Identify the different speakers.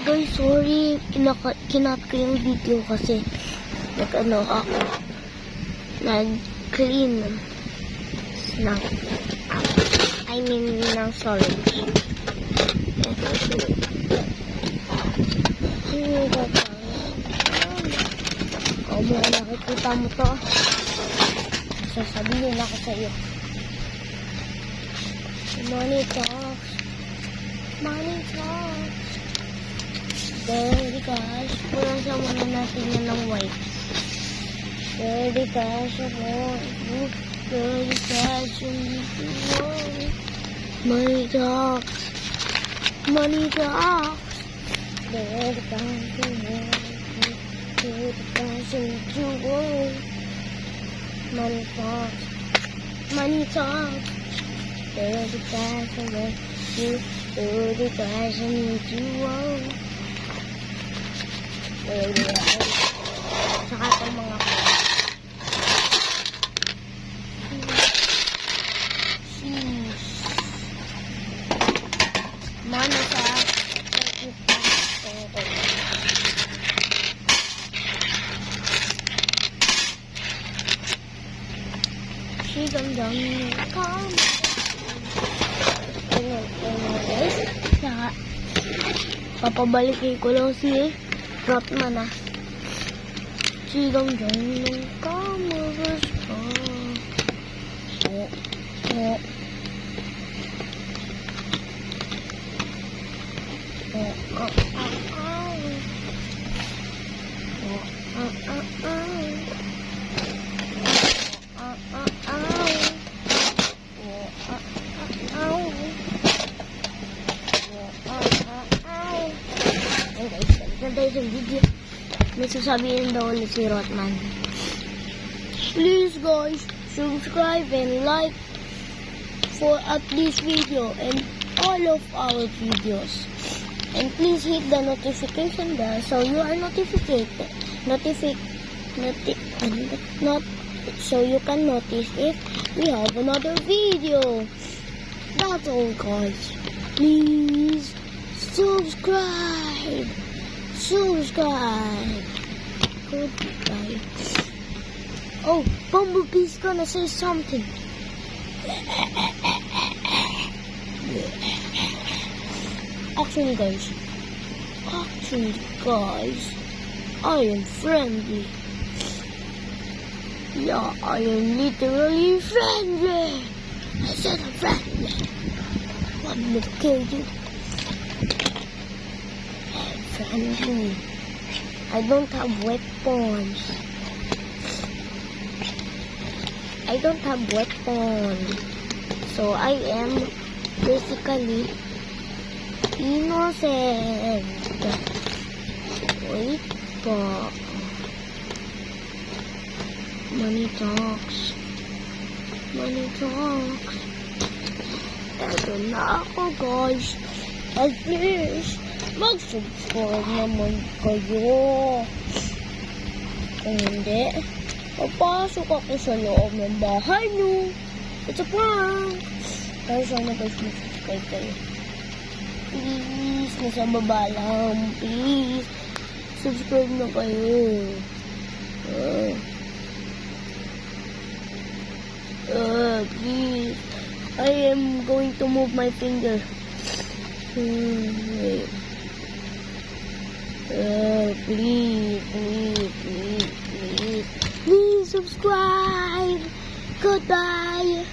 Speaker 1: Guys, sorry. Kinat ko yung video kasi nag-ano ako. Nag-clean ng ng storage. O mo, nakikita mo to. Sasabihin ako sa iyo. Money talks. Money talks. Dirty cash. Pulang sa muna natin yan ng wipes. Dirty cash ako. Dirty cash. Money talks. Money talks. Dirty cash. Dirty cash. Money talks. Money talks. Dirty cash. Dirty cash. Saka itong mga cheese. Money sa she's on the come. Guys, saka papabalikin ko lang si Rotman Sigang dyan ng cameras pa. Ganda yung video. May sasabihin daw ulit si Rotman. Please guys, subscribe and like for at this video and all of our videos. And please hit the notification bell so you are so you can notice if we have another video. That's all guys. Please subscribe. Goodbye. Oh, Bumblebee's gonna say something. Actually guys, I am friendly. Yeah, I am literally friendly. I said I'm friendly. I'm gonna kill you. Friendly. I don't have weapons. So I am basically innocent. Wait po. Money talks. Eto na ako guys. At least mag-subscribe naman kayo. Kung hindi, papasok ako sa loob ng bahay nyo. It's a prank. Kaya sana guys mag-subscribe kayo. Please, nasa baba lang. Please, subscribe na kayo. Please. I am going to move my finger. Wait. Please subscribe. Goodbye.